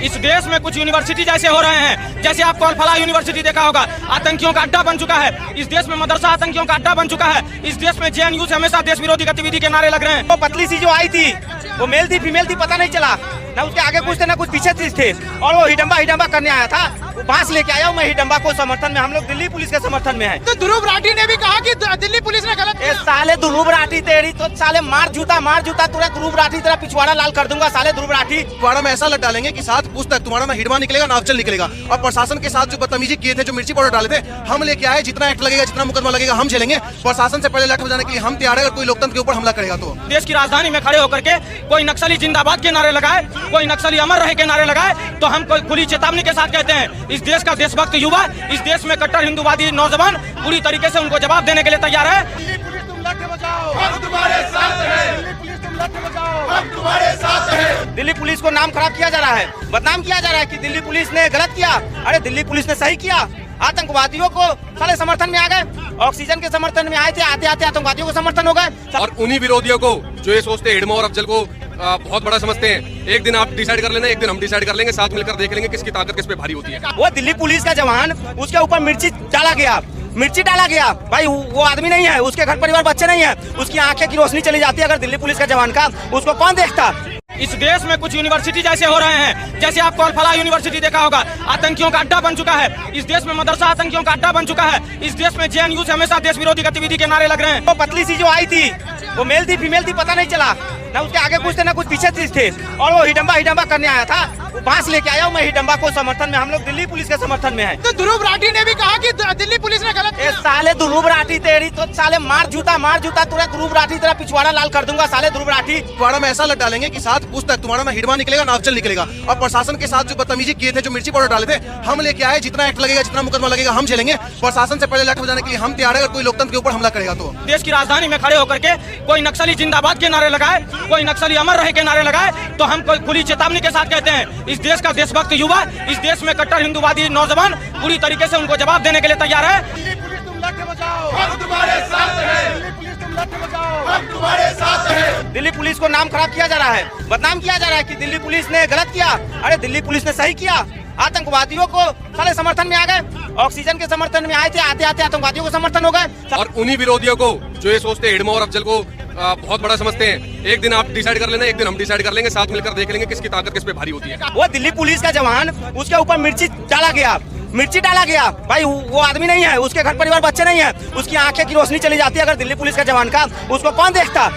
इस देश में कुछ यूनिवर्सिटी जैसे हो रहे हैं, जैसे आपको अल-फलाह यूनिवर्सिटी देखा होगा, आतंकियों का अड्डा बन चुका है। इस देश में मदरसा आतंकियों का अड्डा बन चुका है। इस देश में जेएनयू से हमेशा देश विरोधी गतिविधि के नारे लग रहे हैं। वो पतली सी जो आई थी वो मेल थी फीमेल थी पता नहीं चला, ना उसके आगे कुछ थे ना कुछ पीछे थे, और वो हिडम्बा करने आया था। वो बांस लेके आया, मैं हिडम्बा को समर्थन में, हम लोग दिल्ली पुलिस के समर्थन में है। तो ध्रुव राठी ने भी कहा कि दिल्ली पुलिस ने गलत किया। साले ध्रुव राठी तेरी तो साले मार जूता तुरंत ध्रुव राठी तेरा पिछवाड़ा लाल कर दूंगा साले ध्रुव राठी। पिछवाड़ा में ऐसा लग डालेंगे कि 7 पूछ तक तुम्हारा ना हिडवा निकलेगा ना अफजल निकलेगा। और प्रशासन के साथ जो बदतमीजी किए थे, जो मिर्ची पाउडर डाले थे, हम लेके आए। जितना एक्ट लगेगा, जितना मुकदमा लगेगा हम झेलेंगे। प्रशासन से पहले लट बजाने के लिए हम तैयार है। अगर कोई लोकतंत्र के ऊपर हमला करेगा तो देश की राजधानी में खड़े होकर के कोई नक्सली जिंदाबाद के नारे लगाए, कोई नक्सली अमर रहे के नारे लगाए, तो हम कोई खुली चेतावनी के साथ कहते हैं, इस देश का देशभक्त युवा, इस देश में कट्टर हिंदूवादी नौजवान पूरी तरीके से उनको जवाब देने के लिए तैयार है। दिल्ली पुलिस तुम लठ बजाओ, हम तुम्हारे साथ हैं। दिल्ली पुलिस तुम लठ बजाओ, हम तुम्हारे साथ हैं। दिल्ली पुलिस को नाम खराब किया जा रहा है, बदनाम किया जा रहा है कि दिल्ली पुलिस ने गलत किया। अरे दिल्ली पुलिस ने सही किया। आतंकवादियों को साले समर्थन में आ गए, ऑक्सीजन के समर्थन में आए थे, आते आते आतंकवादियों को समर्थन हो गए। और उन्हीं विरोधियों को जो ये सोचते हैं हिडमा और अफजल को बहुत बड़ा समझते हैं, एक दिन आप डिसाइड कर लेना, एक दिन हम डिसाइड कर लेंगे, साथ मिलकर देख लेंगे किसकी ताकत किस पे भारी होती है। वो दिल्ली पुलिस का जवान, उसके ऊपर मिर्ची डाला गया भाई, वो आदमी नहीं है, उसके घर परिवार बच्चे नहीं है, उसकी आंखें की रोशनी चली जाती है अगर दिल्ली पुलिस का जवान का, उसको कौन देखता। इस देश में कुछ यूनिवर्सिटी जैसे हो रहे हैं, जैसे आपको अल-फलाह यूनिवर्सिटी देखा होगा, आतंकियों का अड्डा बन चुका है। इस देश में मदरसा आतंकियों का अड्डा बन चुका है। इस देश में जेएनयू से हमेशा देश विरोधी गतिविधि के नारे लग रहे हैं। वो पतली सी जो आई थी वो मेल थी फीमेल थी पता नहीं चला, ना उसके आगे कुछ थे ना कुछ पीछे थे, और वो हिडम्बा करने आया था। वो बांस लेके आया, मैं हिडम्बा को समर्थन में, हम लोग दिल्ली पुलिस के समर्थन में है। तो ध्रुव राठी ने भी कहा कि दिल्ली पुलिस ने गलत किया। साले ध्रुव राठी तेरी तो साले मार जूता तुरंत ध्रुव राठी तेरा पिछवाड़ा लाल कर दूंगा साले ध्रुव राठी। पिछवाड़ा में ऐसा लग डालेंगे कि 7 पूछ तक तुम्हारा ना हिडवा निकलेगा ना अफजल निकलेगा। और प्रशासन के साथ जो बदतमीजी किए थे, जो मिर्ची पाउडर डाले थे, हम लेके आए। जितना एक्ट लगेगा, जितना मुकदमा लगेगा हम झेलेंगे। प्रशासन से पहले लट बजाने के लिए हम तैयार है। अगर कोई लोकतंत्र के ऊपर हमला करेगा तो देश की राजधानी में खड़े होकर के कोई नक्सली जिंदाबाद के नारे लगाए, कोई नक्सली अमर रहे के नारे लगाए, तो हम कोई खुली चेतावनी के साथ कहते हैं, इस देश का देशभक्त युवा, इस देश में कट्टर हिंदूवादी नौजवान पूरी तरीके से उनको जवाब देने के लिए तैयार है। दिल्ली पुलिस तुम लठ बजाओ, हम तुम्हारे साथ हैं। दिल्ली पुलिस तुम लठ बजाओ, हम तुम्हारे साथ हैं। दिल्ली पुलिस को नाम खराब किया जा रहा है, बदनाम किया जा रहा है कि दिल्ली पुलिस ने गलत किया। अरे दिल्ली पुलिस ने सही किया। आतंकवादियों को साले समर्थन में आ गए, ऑक्सीजन के समर्थन में आए थे, आते आते आतंकवादियों को समर्थन हो गए। और उन्हीं विरोधियों को जो ये सोचते हैं हिडमा और अफजल को बहुत बड़ा समझते हैं, एक दिन आप डिसाइड कर लेना, एक दिन हम डिसाइड कर लेंगे, साथ मिलकर देख लेंगे किसकी ताकत किस पे भारी होती है। वो दिल्ली पुलिस का जवान, उसके ऊपर मिर्ची डाला गया भाई, वो आदमी नहीं है, उसके घर परिवार बच्चे नहीं है, उसकी आंखें की रोशनी चली जाती है अगर दिल्ली पुलिस का जवान का, उसको कौन देखता।